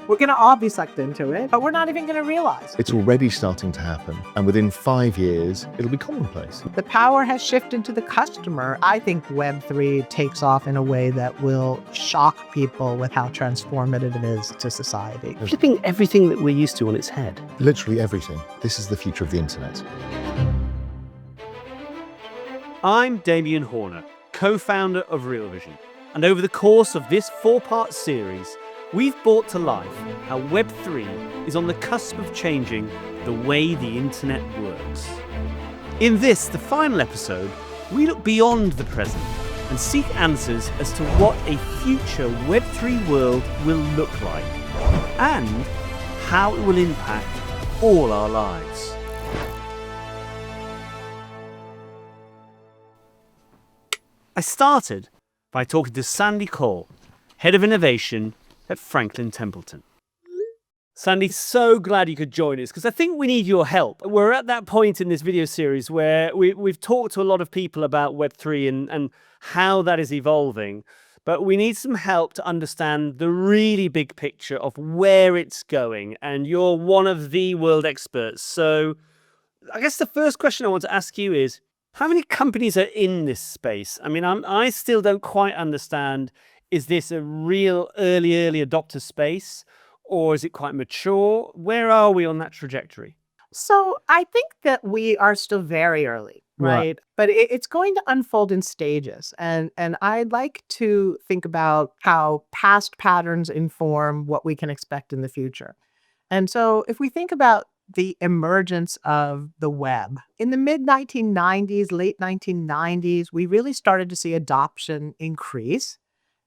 We're going to all be sucked into it, but we're not even going to realize. It's already starting to happen, and within 5 years, it'll be commonplace. The power has shifted to the customer. I think Web3 takes off in a way that will shock people with how transformative it is to society. Flipping everything that we're used to on its head. Literally everything. This is the future of the internet. I'm Damien Horner, co-founder of Real Vision, and over the course of this 4-part series, we've brought to life how Web3 is on the cusp of changing the way the internet works. In this, the final episode, we look beyond the present and seek answers as to what a future Web3 world will look like and how it will impact all our lives. I started by talking to Sandy Cole, Head of Innovation at Franklin Templeton. Sandy, so glad you could join us because I think we need your help. We're at that point in this video series where we've talked to a lot of people about Web3 and how that is evolving, but we need some help to understand the really big picture of where it's going, and you're one of the world experts. So I guess the first question I want to ask you is, how many companies are in this space? I mean, I still don't quite understand. Is this a real early adopter space, or is it quite mature? Where are we on that trajectory? So I think that we are still very early, right? But it's going to unfold in stages. And I'd like to think about how past patterns inform what we can expect in the future. And so if we think about the emergence of the web, in the mid-1990s, late 1990s, we really started to see adoption increase.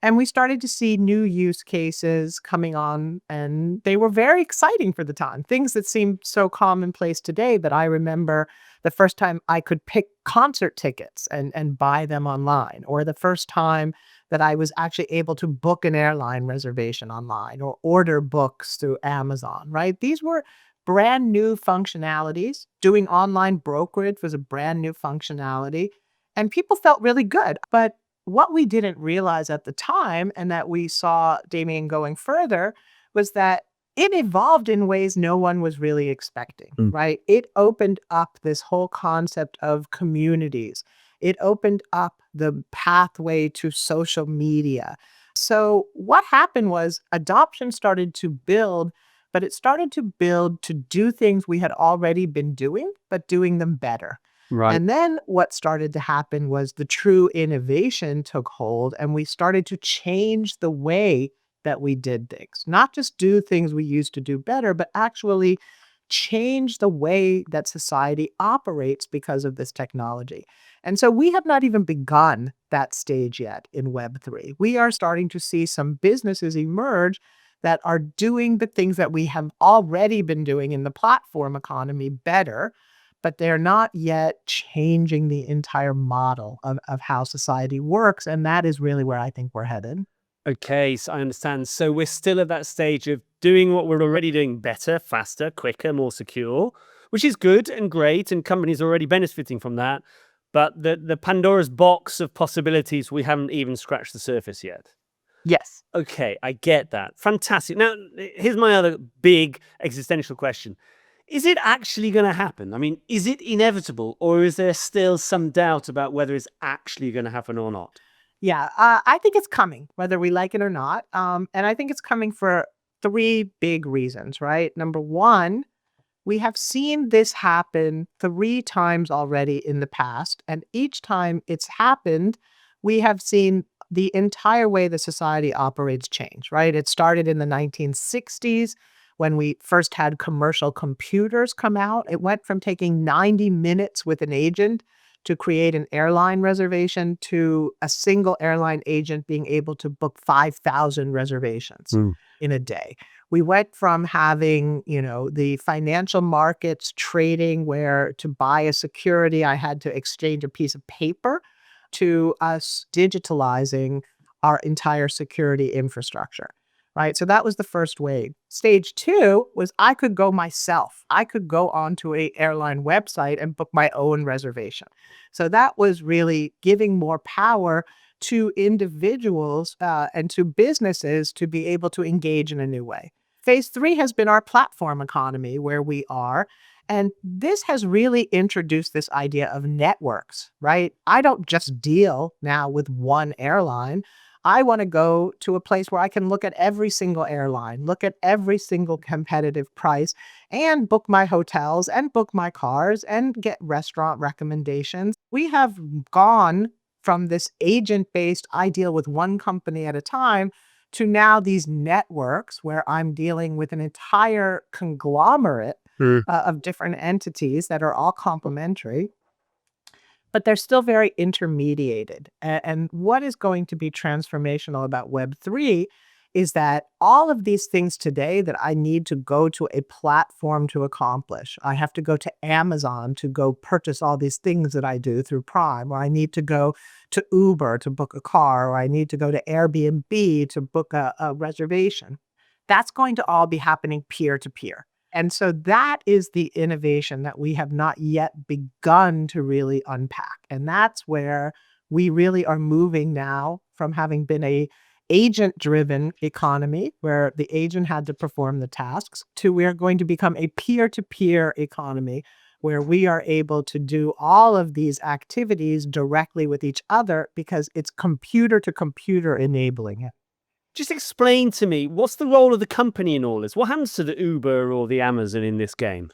And we started to see new use cases coming on, and they were very exciting for the time. Things that seem so commonplace today, but I remember the first time I could pick concert tickets and buy them online, or the first time that I was actually able to book an airline reservation online or order books through Amazon, right? These were brand new functionalities. Doing online brokerage was a brand new functionality, and people felt really good. But what we didn't realize at the time, and that we saw Damien going further, was that it evolved in ways no one was really expecting, right? It opened up this whole concept of communities. It opened up the pathway to social media. So what happened was adoption started to build, but it started to build to do things we had already been doing, but doing them better. Right. And then what started to happen was the true innovation took hold, and we started to change the way that we did things. Not just do things we used to do better, but actually change the way that society operates because of this technology. And so we have not even begun that stage yet in Web3. We are starting to see some businesses emerge that are doing the things that we have already been doing in the platform economy better, but they're not yet changing the entire model of how society works. And that is really where I think we're headed. Okay, so I understand. So we're still at that stage of doing what we're already doing better, faster, quicker, more secure, which is good and great, and companies are already benefiting from that. But the Pandora's box of possibilities, we haven't even scratched the surface yet. Yes. Okay, I get that. Fantastic. Now, here's my other big existential question. Is it actually going to happen? I mean, is it inevitable, or is there still some doubt about whether it's actually going to happen or not? Yeah, I think it's coming, whether we like it or not. And I think it's coming for 3 big reasons, right? Number one, we have seen this happen 3 times already in the past. And each time it's happened, we have seen the entire way the society operates change, right? It started in the 1960s. When we first had commercial computers come out, it went from taking 90 minutes with an agent to create an airline reservation to a single airline agent being able to book 5,000 reservations in a day. We went from having, the financial markets trading where to buy a security, I had to exchange a piece of paper, to us digitalizing our entire security infrastructure. Right. So that was the first wave. Stage 2 was I could go myself. I could go onto an airline website and book my own reservation. So that was really giving more power to individuals and to businesses to be able to engage in a new way. Phase 3 has been our platform economy, where we are. And this has really introduced this idea of networks, right? I don't just deal now with one airline. I want to go to a place where I can look at every single airline, look at every single competitive price, and book my hotels and book my cars and get restaurant recommendations. We have gone from this agent-based, I deal with one company at a time, to now these networks where I'm dealing with an entire conglomerate of different entities that are all complementary, but they're still very intermediated. And what is going to be transformational about Web3 is that all of these things today that I need to go to a platform to accomplish, I have to go to Amazon to go purchase all these things that I do through Prime, or I need to go to Uber to book a car, or I need to go to Airbnb to book a reservation. That's going to all be happening peer to peer. And so that is the innovation that we have not yet begun to really unpack. And that's where we really are moving now from having been a agent-driven economy where the agent had to perform the tasks to we are going to become a peer-to-peer economy where we are able to do all of these activities directly with each other because it's computer to computer enabling it. Just explain to me, what's the role of the company in all this? What happens to the Uber or the Amazon in this game?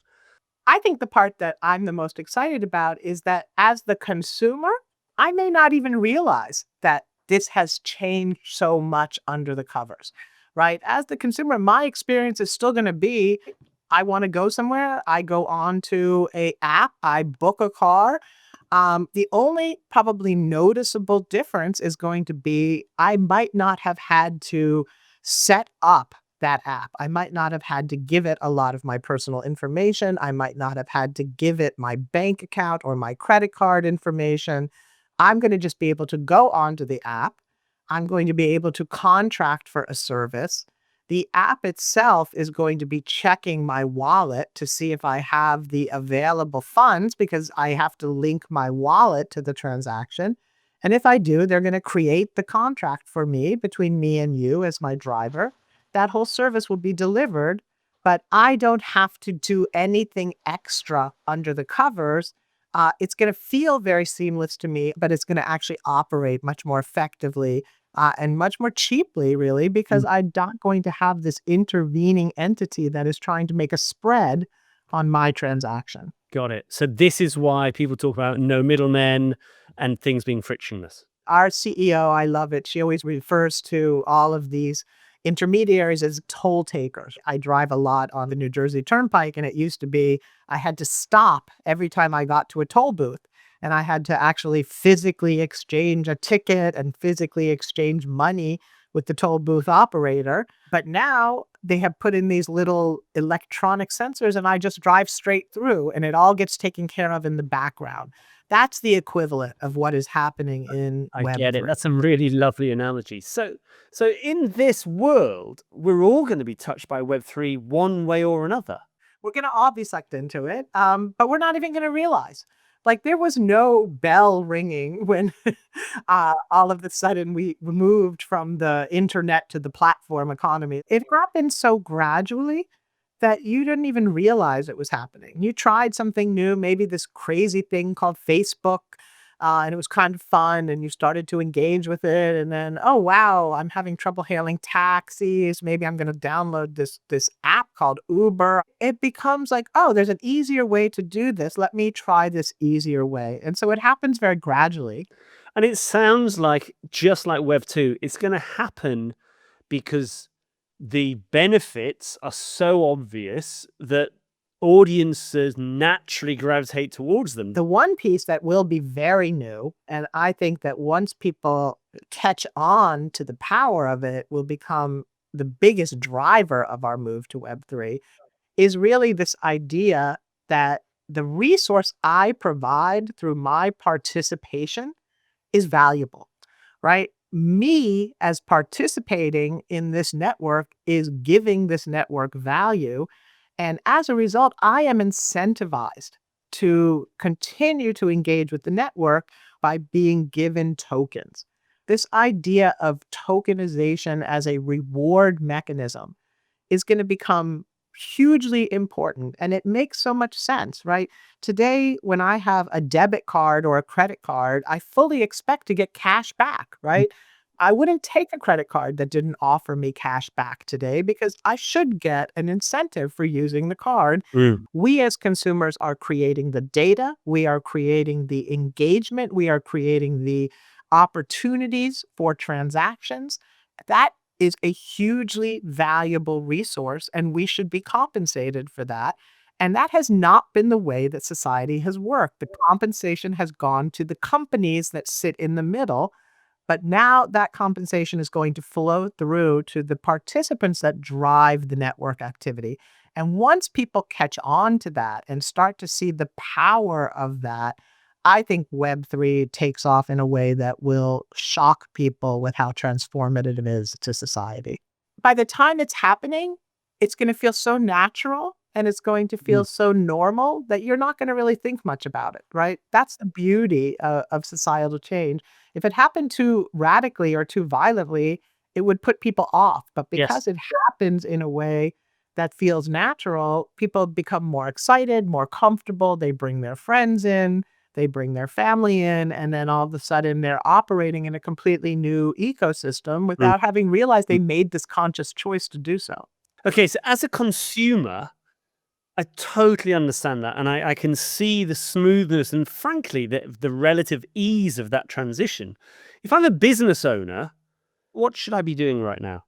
I think the part that I'm the most excited about is that as the consumer, I may not even realize that this has changed so much under the covers, right? As the consumer, my experience is still going to be, I want to go somewhere, I go on to a app, I book a car. The only probably noticeable difference is going to be I might not have had to set up that app. I might not have had to give it a lot of my personal information. I might not have had to give it my bank account or my credit card information. I'm going to just be able to go onto the app. I'm going to be able to contract for a service. The app itself is going to be checking my wallet to see if I have the available funds because I have to link my wallet to the transaction. And if I do, they're going to create the contract for me between me and you as my driver. That whole service will be delivered, but I don't have to do anything extra under the covers. It's going to feel very seamless to me, but it's going to actually operate much more effectively and much more cheaply, really, because I'm not going to have this intervening entity that is trying to make a spread on my transaction. Got it. So this is why people talk about no middlemen and things being frictionless. Our CEO, I love it. She always refers to all of these intermediaries as toll takers. I drive a lot on the New Jersey Turnpike, and it used to be I had to stop every time I got to a toll booth. And I had to actually physically exchange a ticket and physically exchange money with the toll booth operator. But now they have put in these little electronic sensors and I just drive straight through and it all gets taken care of in the background. That's the equivalent of what is happening in I Web3. get it. That's a really lovely analogy. So in this world, we're all going to be touched by Web3 one way or another. We're going to all be sucked into it, but we're not even going to realize. Like there was no bell ringing when all of a sudden we moved from the internet to the platform economy. It happened so gradually that you didn't even realize it was happening. You tried something new, maybe this crazy thing called Facebook, and it was kind of fun, and you started to engage with it, and then, oh wow, I'm having trouble hailing taxis. Maybe I'm going to download this app called Uber. It becomes like, oh, there's an easier way to do this. Let me try this easier way. And so it happens very gradually. And it sounds like, just like Web 2, it's going to happen because the benefits are so obvious that audiences naturally gravitate towards them. The one piece that will be very new, and I think that once people catch on to the power of it, will become the biggest driver of our move to Web3, is really this idea that the resource I provide through my participation is valuable, right? Me as participating in this network is giving this network value. And as a result, I am incentivized to continue to engage with the network by being given tokens. This idea of tokenization as a reward mechanism is going to become hugely important. And it makes so much sense, right? Today, when I have a debit card or a credit card, I fully expect to get cash back, right? I wouldn't take a credit card that didn't offer me cash back today because I should get an incentive for using the card. Mm. We as consumers are creating the data, we are creating the engagement, we are creating the opportunities for transactions. That is a hugely valuable resource, and we should be compensated for that. And that has not been the way that society has worked. The compensation has gone to the companies that sit in the middle. But now that compensation is going to flow through to the participants that drive the network activity. And once people catch on to that and start to see the power of that, I think Web3 takes off in a way that will shock people with how transformative it is to society. By the time it's happening, it's going to feel so natural and it's going to feel so normal that you're not going to really think much about it, right? That's the beauty of societal change. If it happened too radically or too violently, it would put people off. But Yes. because it happens in a way that feels natural, people become more excited, more comfortable. They bring their friends in, they bring their family in, and then all of a sudden they're operating in a completely new ecosystem without having realized they made this conscious choice to do so. Okay, so as a consumer, I totally understand that. And I can see the smoothness and, frankly, the relative ease of that transition. If I'm a business owner, what should I be doing right now?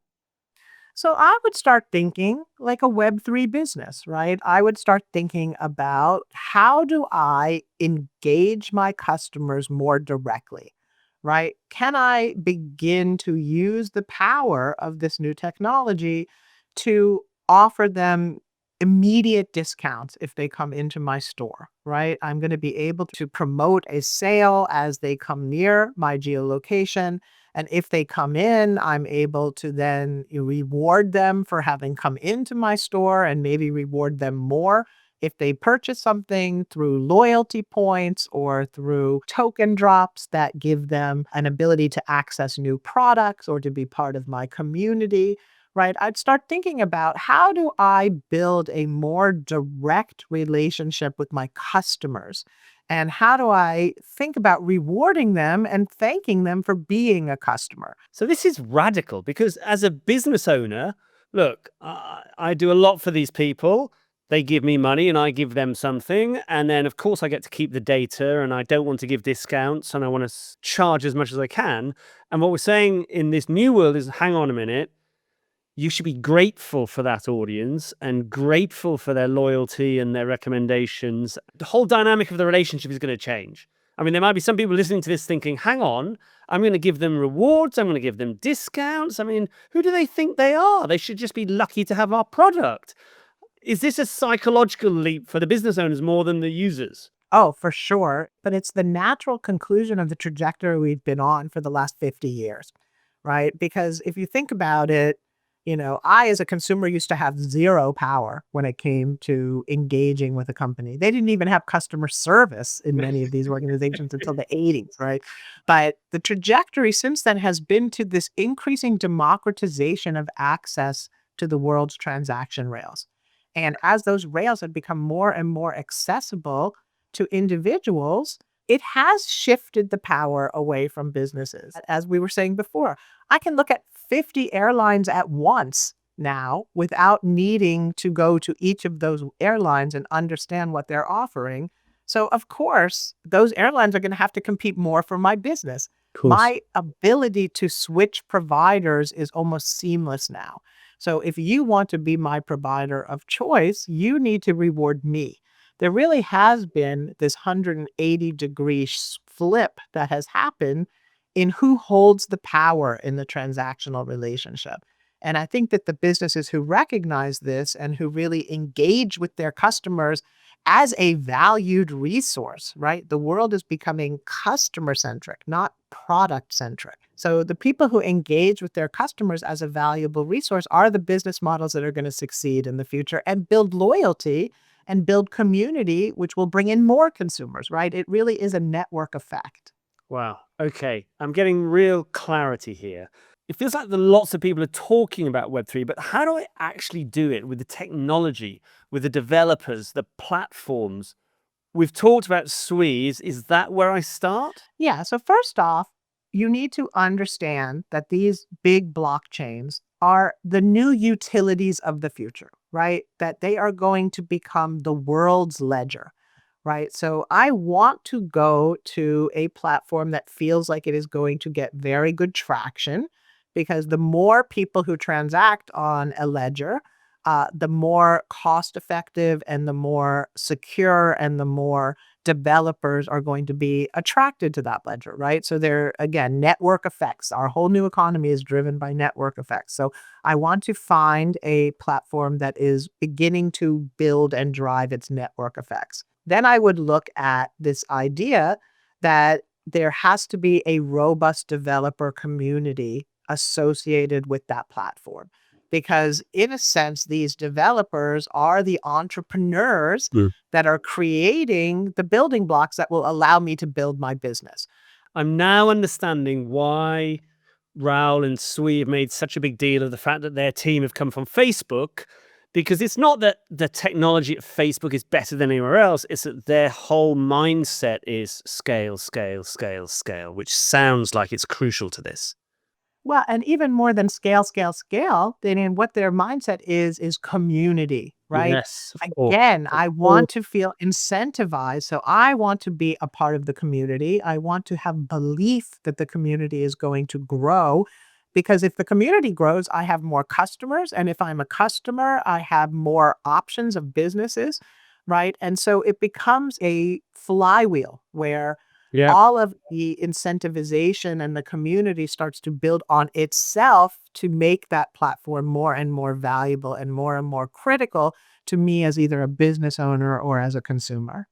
So I would start thinking like a Web3 business, right? I would start thinking about how do I engage my customers more directly, right? Can I begin to use the power of this new technology to offer them immediate discounts if they come into my store, right? I'm going to be able to promote a sale as they come near my geolocation. And if they come in, I'm able to then reward them for having come into my store and maybe reward them more if they purchase something through loyalty points or through token drops that give them an ability to access new products or to be part of my community, right? I'd start thinking about how do I build a more direct relationship with my customers? And how do I think about rewarding them and thanking them for being a customer? So this is radical because as a business owner, look, I do a lot for these people. They give me money and I give them something. And then, of course, I get to keep the data and I don't want to give discounts and I want to charge as much as I can. And what we're saying in this new world is, hang on a minute. You should be grateful for that audience and grateful for their loyalty and their recommendations. The whole dynamic of the relationship is going to change. I mean, there might be some people listening to this thinking, hang on, I'm going to give them rewards. I'm going to give them discounts. I mean, who do they think they are? They should just be lucky to have our product. Is this a psychological leap for the business owners more than the users? Oh, for sure. But it's the natural conclusion of the trajectory we've been on for the last 50 years, right? Because if you think about it, I as a consumer used to have zero power when it came to engaging with a company. They didn't even have customer service in many of these organizations until the 80s, right? But the trajectory since then has been to this increasing democratization of access to the world's transaction rails. And as those rails have become more and more accessible to individuals, it has shifted the power away from businesses. As we were saying before, I can look at 50 airlines at once now without needing to go to each of those airlines and understand what they're offering. So, of course, those airlines are going to have to compete more for my business. My ability to switch providers is almost seamless now. So, if you want to be my provider of choice, you need to reward me. There really has been this 180-degree flip that has happened in who holds the power in the transactional relationship. And I think that the businesses who recognize this and who really engage with their customers as a valued resource, right? The world is becoming customer-centric, not product-centric. So the people who engage with their customers as a valuable resource are the business models that are going to succeed in the future and build loyalty and build community, which will bring in more consumers, right? It really is a network effect. Wow. Okay. I'm getting real clarity here. It feels like lots of people are talking about Web3, but how do I actually do it with the technology, with the developers, the platforms? We've talked about Sui. Is that where I start? Yeah. So, first off, you need to understand that these big blockchains are the new utilities of the future, right? That they are going to become the world's ledger, right? So, I want to go to a platform that feels like it is going to get very good traction because the more people who transact on a ledger, the more cost effective and the more secure and the more developers are going to be attracted to that ledger, right? So there, again, network effects. Our whole new economy is driven by network effects. So I want to find a platform that is beginning to build and drive its network effects. Then I would look at this idea that there has to be a robust developer community associated with that platform. Because, in a sense, these developers are the entrepreneurs that are creating the building blocks that will allow me to build my business. I'm now understanding why Raoul and Sui have made such a big deal of the fact that their team have come from Facebook, because it's not that the technology at Facebook is better than anywhere else, it's that their whole mindset is scale, scale, scale, scale, which sounds like it's crucial to this. Well, and even more than scale, scale, scale, then in what their mindset is community, right? Yes, of course. Again, I want to feel incentivized. So I want to be a part of the community. I want to have belief that the community is going to grow. Because if the community grows, I have more customers. And if I'm a customer, I have more options of businesses, right? And so it becomes a flywheel where Yeah. all of the incentivization and the community starts to build on itself to make that platform more and more valuable and more critical to me as either a business owner or as a consumer.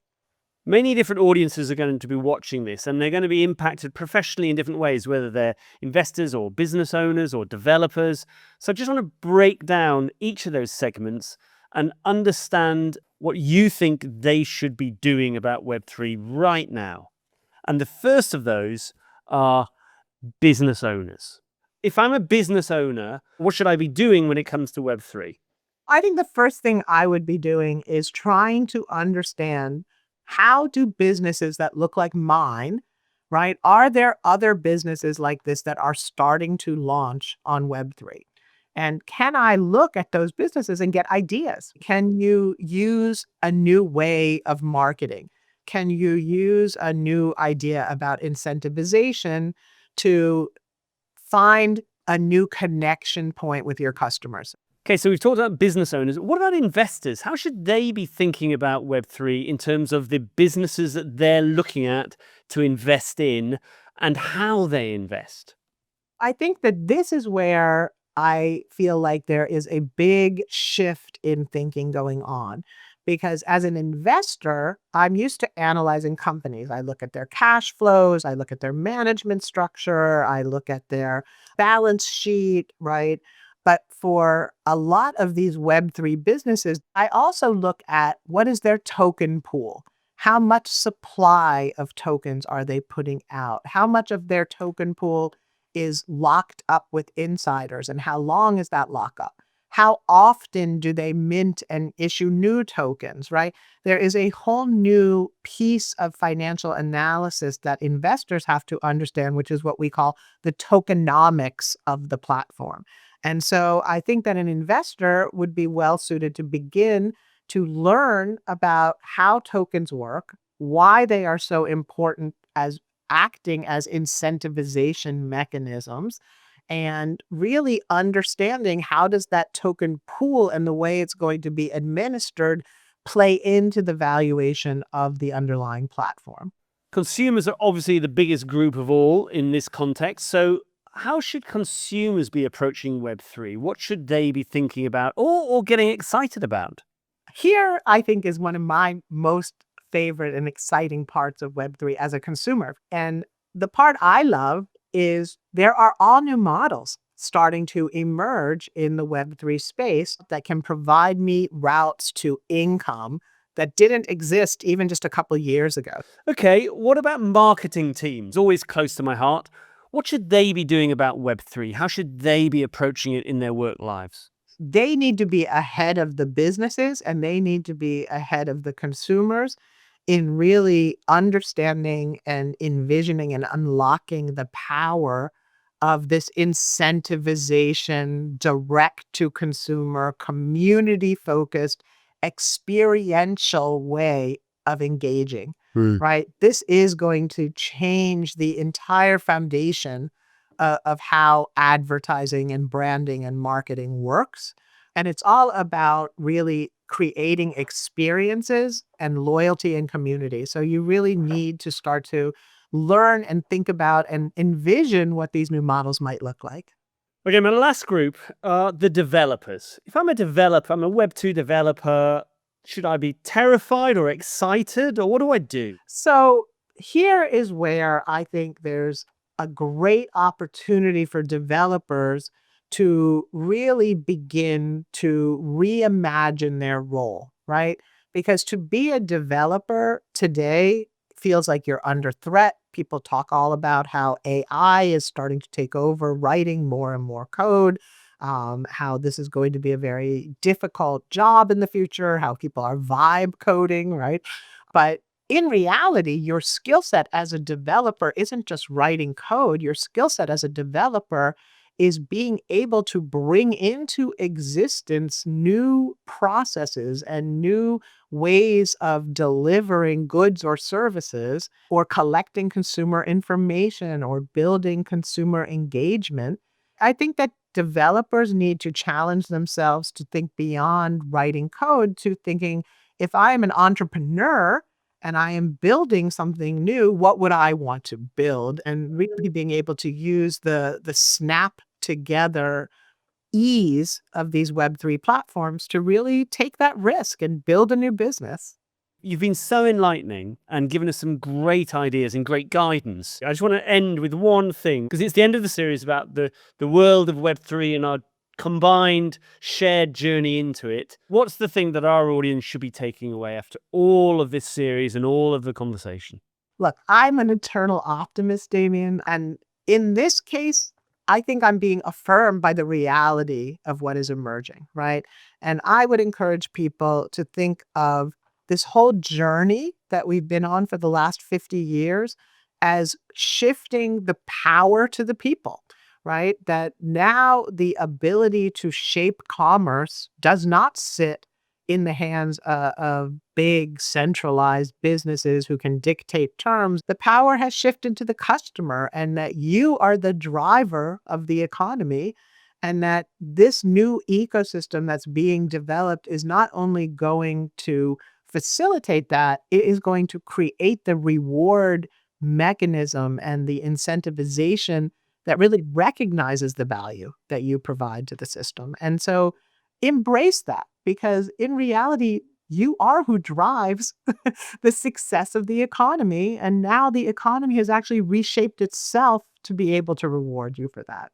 Many different audiences are going to be watching this, and they're going to be impacted professionally in different ways, whether they're investors or business owners or developers. So I just want to break down each of those segments and understand what you think they should be doing about Web3 right now. And the first of those are business owners. If I'm a business owner, what should I be doing when it comes to Web3? I think the first thing I would be doing is trying to understand, how do businesses that look like mine, right? Are there other businesses like this that are starting to launch on Web3? And can I look at those businesses and get ideas? Can you use a new way of marketing? Can you use a new idea about incentivization to find a new connection point with your customers? Okay, so we've talked about business owners. What about investors? How should they be thinking about Web3 in terms of the businesses that they're looking at to invest in and how they invest? I think that this is where I feel like there is a big shift in thinking going on. Because as an investor, I'm used to analyzing companies. I look at their cash flows, I look at their management structure, I look at their balance sheet, right? But for a lot of these Web3 businesses, I also look at, what is their token pool? How much supply of tokens are they putting out? How much of their token pool is locked up with insiders, and how long is that lockup? How often do they mint and issue new tokens, right? There is a whole new piece of financial analysis that investors have to understand, which is what we call the tokenomics of the platform. And so I think that an investor would be well suited to begin to learn about how tokens work, why they are so important as acting as incentivization mechanisms, and really understanding, how does that token pool and the way it's going to be administered play into the valuation of the underlying platform. Consumers are obviously the biggest group of all in this context. So how should consumers be approaching Web3? What should they be thinking about or getting excited about? Here, I think, is one of my most favorite and exciting parts of Web3 as a consumer. And the part I love is there are all new models starting to emerge in the Web3 space that can provide me routes to income that didn't exist even just a couple years ago. Okay, what about marketing teams? Always close to my heart. What should they be doing about Web3? How should they be approaching it in their work lives? They need to be ahead of the businesses and they need to be ahead of the consumers in really understanding and envisioning and unlocking the power of this incentivization, direct to consumer, community focused, experiential way of engaging, right? This is going to change the entire foundation of how advertising and branding and marketing works. And it's all about really creating experiences and loyalty and community. So you really need to start to learn and think about and envision what these new models might look like. Okay, my last group are the developers. If I'm a developer, I'm a Web2 developer, should I be terrified or excited, or what do I do? So here is where I think there's a great opportunity for developers to really begin to reimagine their role, right? Because to be a developer today feels like you're under threat. People talk all about how AI is starting to take over writing more and more code, how this is going to be a very difficult job in the future, how people are vibe coding, right? But in reality, your skill set as a developer isn't just writing code. Your skill set as a developer is being able to bring into existence new processes and new ways of delivering goods or services, or collecting consumer information, or building consumer engagement. I think that developers need to challenge themselves to think beyond writing code to thinking, if I am an entrepreneur and I am building something new, what would I want to build? And really being able to use the snap together ease of these Web3 platforms to really take that risk and build a new business. You've been so enlightening and given us some great ideas and great guidance. I just want to end with one thing, because it's the end of the series about the world of Web3 and our combined shared journey into it. What's the thing that our audience should be taking away after all of this series and all of the conversation? Look, I'm an eternal optimist, Damien. And in this case, I think I'm being affirmed by the reality of what is emerging, right? And I would encourage people to think of this whole journey that we've been on for the last 50 years as shifting the power to the people, right? That now the ability to shape commerce does not sit in the hands of big centralized businesses who can dictate terms. The power has shifted to the customer, and that you are the driver of the economy, and that this new ecosystem that's being developed is not only going to facilitate that, it is going to create the reward mechanism and the incentivization that really recognizes the value that you provide to the system. And so embrace that, because in reality, you are who drives the success of the economy. And now the economy has actually reshaped itself to be able to reward you for that.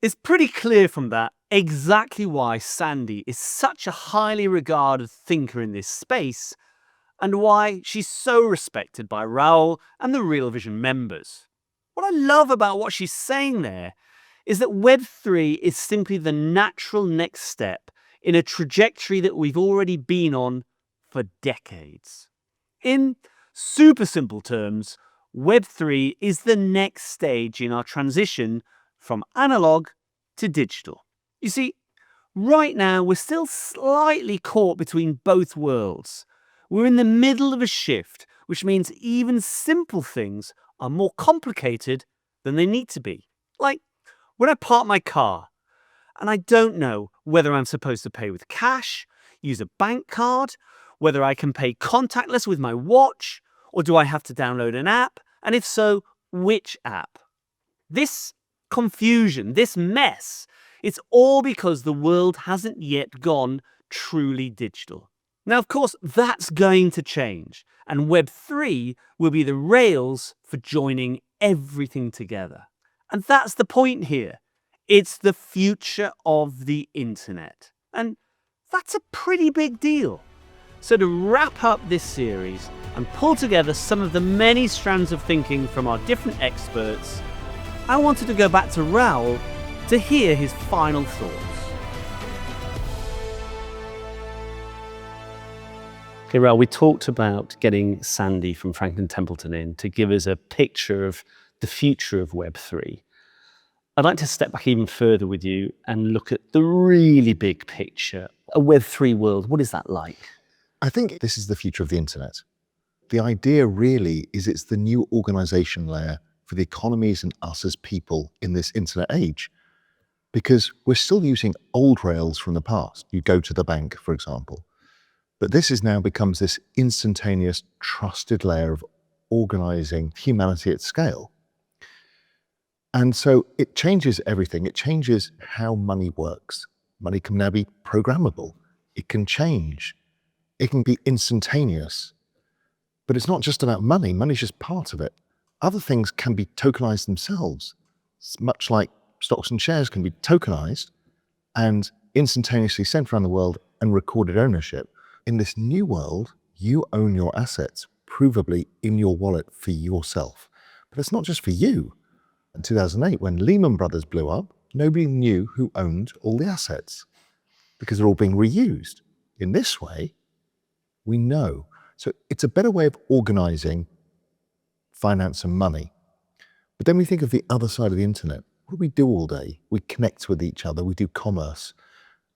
It's pretty clear from that exactly why Sandy is such a highly regarded thinker in this space, and why she's so respected by Raoul and the Real Vision members. What I love about what she's saying there is that Web3 is simply the natural next step in a trajectory that we've already been on for decades. In super simple terms, Web3 is the next stage in our transition from analog to digital. You see, right now we're still slightly caught between both worlds. We're in the middle of a shift, which means even simple things are more complicated than they need to be. Like when I park my car and I don't know whether I'm supposed to pay with cash, use a bank card, whether I can pay contactless with my watch, or do I have to download an app? And if so, which app? This confusion, this mess, it's all because the world hasn't yet gone truly digital. Now, of course, that's going to change, and Web3 will be the rails for joining everything together. And that's the point here. It's the future of the internet. And that's a pretty big deal. So to wrap up this series and pull together some of the many strands of thinking from our different experts, I wanted to go back to Raoul to hear his final thoughts. Okay, Raoul, we talked about getting Sandy from Franklin Templeton in to give us a picture of the future of Web3. I'd like to step back even further with you and look at the really big picture. A Web3 world, what is that like? I think this is the future of the internet. The idea really is it's the new organization layer for the economies and us as people in this internet age. Because we're still using old rails from the past. You go to the bank, for example. But this is now becomes this instantaneous, trusted layer of organizing humanity at scale. And so it changes everything. It changes how money works. Money can now be programmable. It can change. It can be instantaneous. But it's not just about money. Money's just part of it. Other things can be tokenized themselves. It's much like stocks and shares can be tokenized and instantaneously sent around the world and recorded ownership. In this new world, you own your assets, provably in your wallet for yourself. But it's not just for you. In 2008, when Lehman Brothers blew up, nobody knew who owned all the assets because they're all being reused. In this way, we know. So it's a better way of organizing finance and money. But then we think of the other side of the internet. What do we do all day? We connect with each other. We do commerce.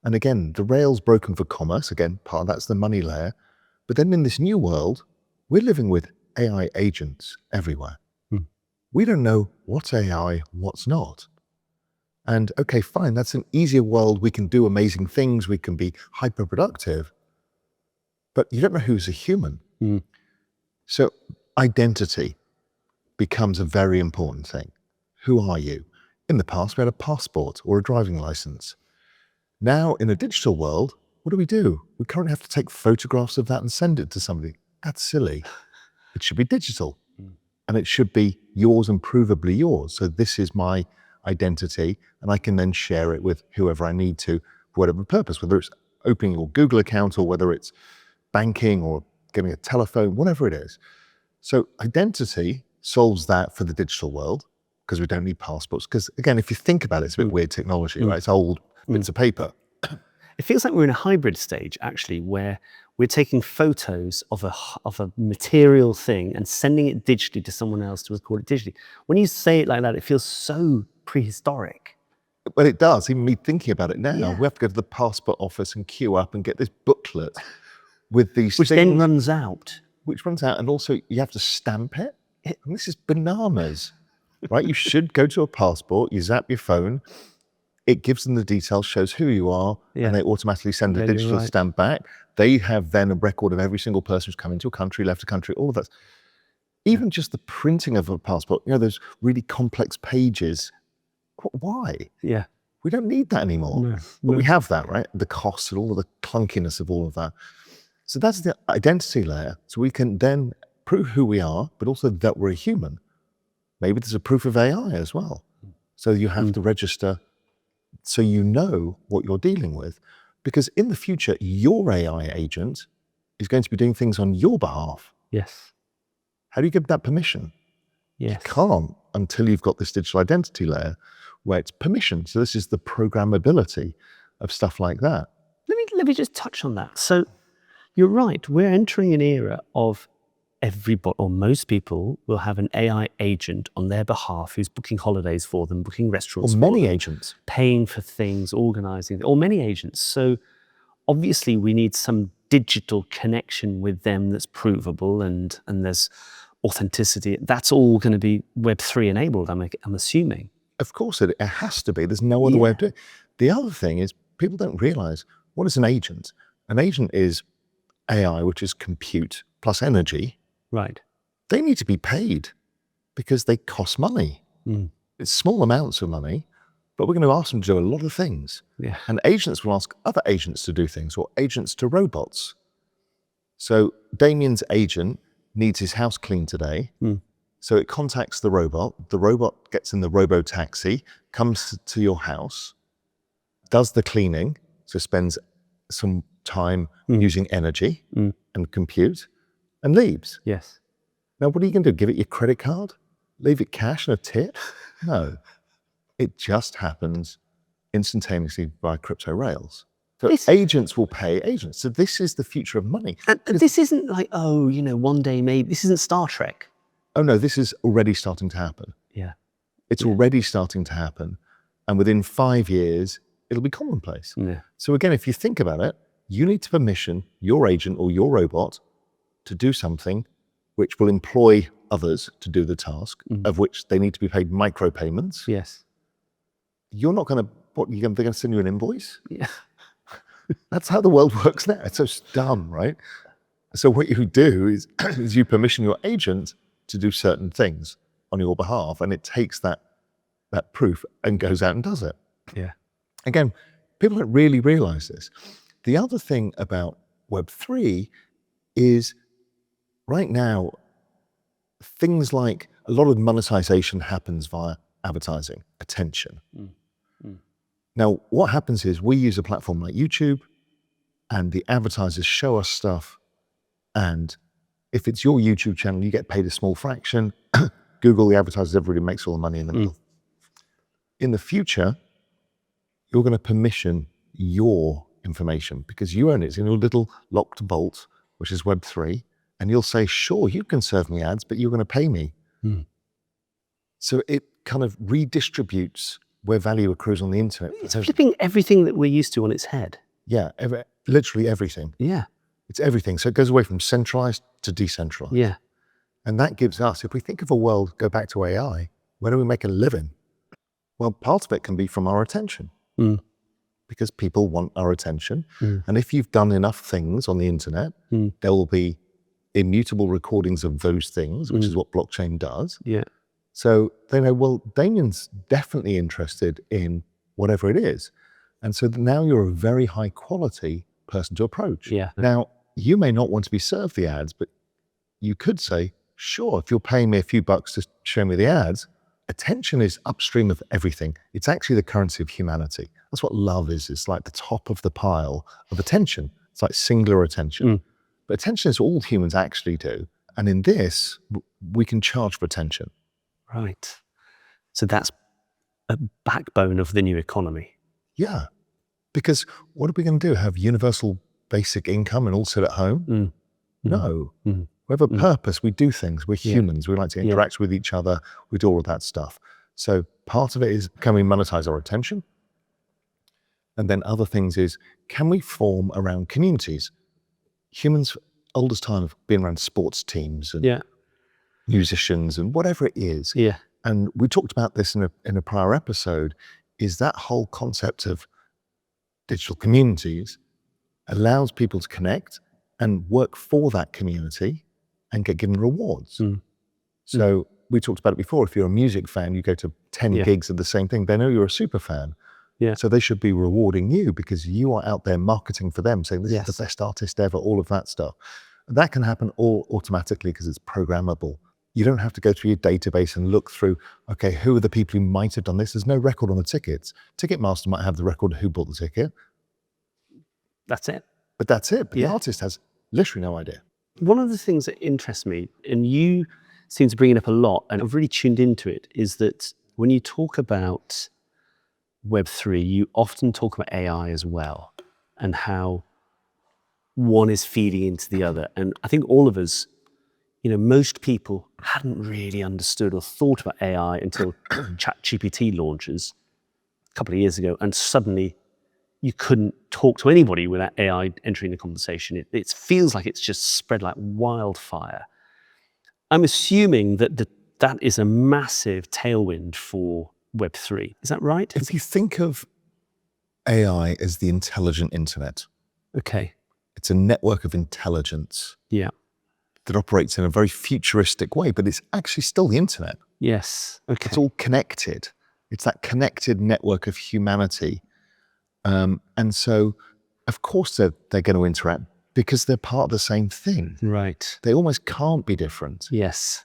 And again, the rail's broken for commerce. Again, part of that's the money layer. But then in this new world, we're living with AI agents everywhere. We don't know what's AI, what's not. And okay, fine, that's an easier world. We can do amazing things. We can be hyper-productive. But you don't know who's a human. So identity becomes a very important thing. Who are you? In the past, we had a passport or a driving license. Now, in a digital world, what do? We currently have to take photographs of that and send it to somebody. That's silly. It should be digital. And it should be yours and provably yours. So this is my identity, and I can then share it with whoever I need to for whatever purpose, whether it's opening your Google account or whether it's banking or getting a telephone, whatever it is. So identity solves that for the digital world because we don't need passports. Because again, if you think about it, it's a bit weird technology, right? It's old bits of paper. It feels like we're in a hybrid stage, actually, where we're taking photos of a material thing and sending it digitally to someone else to record it digitally. When you say it like that, it feels so prehistoric. Well, it does. Even me thinking about it now, Yeah. we have to go to the passport office and queue up and get this booklet with these Which things. then runs out. Which runs out, and also you have to stamp it. And this is bananas, right? You should go to a passport, you zap your phone, it gives them the details, shows who you are, and they automatically send a digital stamp back. They have then a record of every single person who's come into a country, left a country, all of that. Even just the printing of a passport, those really complex pages. Why? Yeah. We don't need that anymore. No, But we have that, right? The costs and all of the clunkiness of all of that. So that's the identity layer. So we can then prove who we are, but also that we're a human. Maybe there's a proof of AI as well. So you have to register so you know what you're dealing with. Because in the future, your AI agent is going to be doing things on your behalf. Yes. How do you give that permission? Yes. You can't until you've got this digital identity layer where it's permission. So this is the programmability of stuff like that. Let me just touch on that. So you're right. We're entering an era of everybody, or most people, will have an AI agent on their behalf who's booking holidays for them, booking restaurants Or for many them, agents. paying for things, organizing, or many agents. So obviously we need some digital connection with them that's provable and there's authenticity. That's all going to be Web3 enabled, I'm assuming. Of course it has to be. There's no other way of doing it. The other thing is people don't realize, what is an agent? An agent is AI, which is compute plus energy. Right. They need to be paid because they cost money. It's small amounts of money, but we're going to ask them to do a lot of things. Yeah. And agents will ask other agents to do things, or agents to robots. So Damien's agent needs his house cleaned today. So it contacts the robot gets in the robo-taxi, comes to your house, does the cleaning, so spends some time using energy and compute, and leaves. Yes. Now, what are you going to do? Give it your credit card? Leave it cash and a tip? No, it just happens instantaneously via crypto rails. So agents will pay agents. So this is the future of money. And this isn't like, oh, one day maybe, this isn't Star Trek. Oh no, this is already starting to happen. Yeah. It's already starting to happen. And within 5 years, it'll be commonplace. Yeah. So again, if you think about it, you need to permission your agent or your robot to do something which will employ others to do the task, of which they need to be paid micropayments. Yes. You're not going to, they're going to send you an invoice? Yeah. That's how the world works now. It's so dumb, right? So what you do is, is you permission your agent to do certain things on your behalf, and it takes that proof and goes out and does it. Yeah. Again, people don't really realize this. The other thing about Web3 is right now, things like a lot of monetization happens via advertising, attention. Now, what happens is we use a platform like YouTube, and the advertisers show us stuff. And if it's your YouTube channel, you get paid a small fraction. Google, the advertisers, everybody makes all the money in the middle. In the future, you're going to permission your information because you own it. It's in your little locked vault, which is Web3. And you'll say, sure, you can serve me ads, but you're going to pay me. So it kind of redistributes where value accrues on the internet. It's flipping everything that we're used to on its head. Yeah, literally everything. Yeah. It's everything. So it goes away from centralized to decentralized. Yeah. And that gives us, if we think of a world, go back to AI, where do we make a living? Well, part of it can be from our attention. Because people want our attention. And if you've done enough things on the internet, there will be immutable recordings of those things, which is what blockchain does. Yeah. So they know, well, Damien's definitely interested in whatever it is. And so now you're a very high quality person to approach. Yeah. Now, you may not want to be served the ads, but you could say, sure, if you're paying me a few bucks to show me the ads, attention is upstream of everything. It's actually the currency of humanity. That's what love is. It's like the top of the pile of attention. It's like singular attention. But attention is all humans actually do. And in this, we can charge for attention. Right. So that's a backbone of the new economy. Yeah. Because what are we going to do? Have universal basic income and all sit at home? No. We have a purpose. We do things. We're humans. We like to interact with each other. We do all of that stuff. So part of it is, can we monetize our attention? And then other things is, can we form around communities? Humans, oldest time, have been around sports teams and musicians and whatever it is. Yeah. And we talked about this in a prior episode, is that whole concept of digital communities allows people to connect and work for that community and get given rewards. So we talked about it before. If you're a music fan, you go to 10 gigs of the same thing, they know you're a super fan. Yeah. So they should be rewarding you because you are out there marketing for them, saying this is the best artist ever, all of that stuff. That can happen all automatically because it's programmable. You don't have to go through your database and look through, okay, who are the people who might have done this? There's no record on the tickets. Ticketmaster might have the record of who bought the ticket. That's it. But that's it. But the artist has literally no idea. One of the things that interests me, and you seem to bring it up a lot, and I've really tuned into it, is that when you talk about Web3, you often talk about AI as well, and how one is feeding into the other. And I think all of us, most people hadn't really understood or thought about AI until ChatGPT launches a couple of years ago, and suddenly you couldn't talk to anybody without AI entering the conversation. It feels like it's just spread like wildfire. I'm assuming that that is a massive tailwind for Web3. Is that right? If you think of AI as the intelligent internet, Okay. it's a network of intelligence Yeah. that operates in a very futuristic way, but it's actually still the internet. Yes. Okay. It's all connected. It's that connected network of humanity. And so, of course, they're going to interact because they're part of the same thing. Right. They almost can't be different. Yes.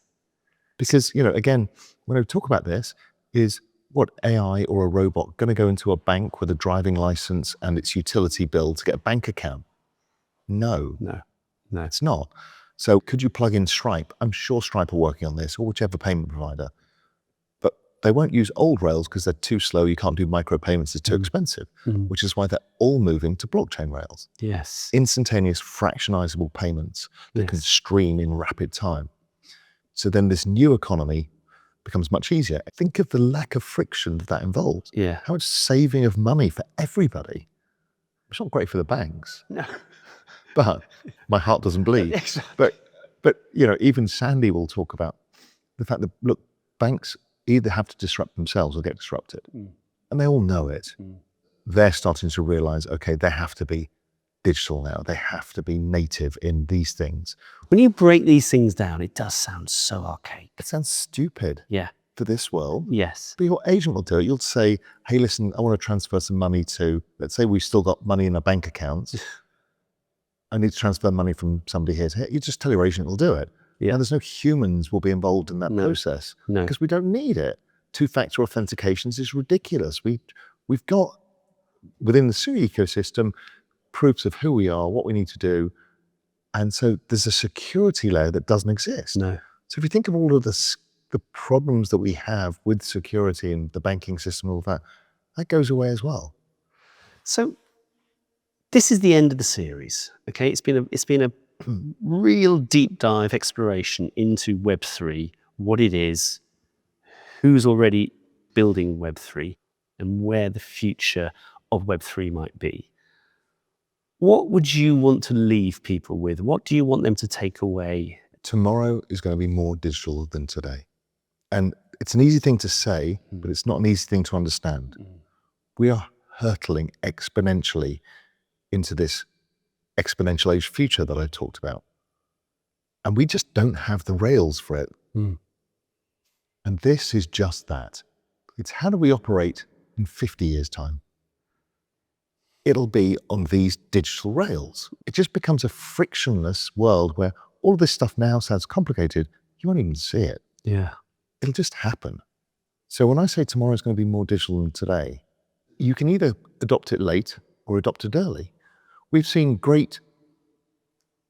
Because, again, when I talk about this, is what AI or a robot going to go into a bank with a driving license and its utility bill to get a bank account? No, No. it's not. So could you plug in Stripe? I'm sure Stripe are working on this, or whichever payment provider. But they won't use old rails because they're too slow. You can't do micropayments. It's too expensive, which is why they're all moving to blockchain rails. Yes. Instantaneous fractionizable payments that can stream in rapid time. So then this new economy becomes much easier. Think of the lack of friction that involves. Yeah. How much saving of money for everybody. It's not great for the banks. No. But my heart doesn't bleed. But you know, even Sandy will talk about the fact that, look, banks either have to disrupt themselves or get disrupted. And they all know it. They're starting to realize, okay, they have to be digital now. They have to be native in these things. When you break these things down, it does sound so archaic. It sounds stupid Yeah. for this world. Yes. But your agent will do it. You'll say, hey, listen, I want to transfer some money to, let's say we've still got money in our bank accounts. I need to transfer money from somebody here to here. You just tell your agent it'll do it. Yeah. And there's no humans will be involved in that process. No. Because we don't need it. Two-factor authentications is ridiculous. We've got, within the Sui ecosystem, proofs of who we are, what we need to do. And so there's a security layer that doesn't exist. No. So if you think of all of the problems that we have with security and the banking system and all that, that goes away as well. So this is the end of the series. Okay, it's been a real deep dive exploration into Web3, what it is, who's already building Web3, and where the future of Web3 might be. What would you want to leave people with? What do you want them to take away? Tomorrow is going to be more digital than today. And it's an easy thing to say, but it's not an easy thing to understand. We are hurtling exponentially into this exponential age future that I talked about. And we just don't have the rails for it. And this is just that. It's how do we operate in 50 years' time? It'll be on these digital rails. It just becomes a frictionless world where all this stuff now sounds complicated. You won't even see it. Yeah. It'll just happen. So when I say tomorrow is going to be more digital than today, you can either adopt it late or adopt it early. We've seen great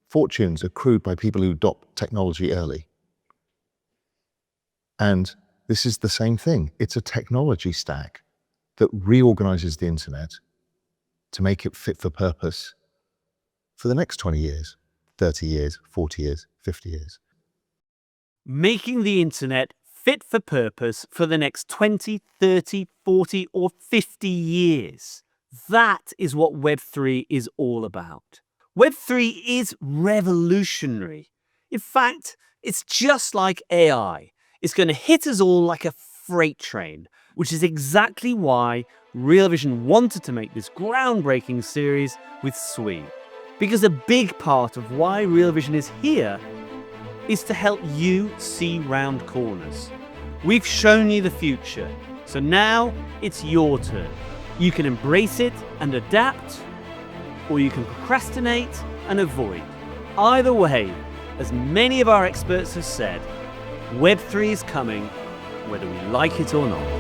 fortunes accrued by people who adopt technology early. And this is the same thing. It's a technology stack that reorganizes the internet to make it fit for purpose for the next 20 years, 30 years, 40 years, 50 years. Making the internet fit for purpose for the next 20, 30, 40, or 50 years. That is what Web3 is all about. Web3 is revolutionary. In fact, it's just like AI. It's going to hit us all like a freight train, which is exactly why Real Vision wanted to make this groundbreaking series with Sui. Because a big part of why Real Vision is here is to help you see round corners. We've shown you the future, so now it's your turn. You can embrace it and adapt, or you can procrastinate and avoid. Either way, as many of our experts have said, Web3 is coming, whether we like it or not.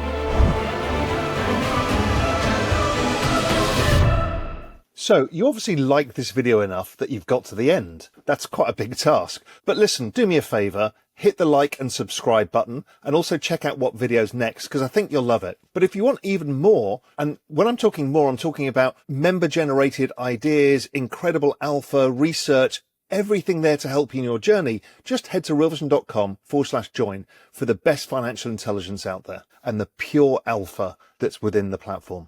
So, you obviously like this video enough that you've got to the end. That's quite a big task. But listen, do me a favour, hit the like and subscribe button, and also check out what video's next, because I think you'll love it. But if you want even more, and when I'm talking more, I'm talking about member-generated ideas, incredible alpha, research, everything there to help you in your journey, just head to realvision.com/join for the best financial intelligence out there and the pure alpha that's within the platform.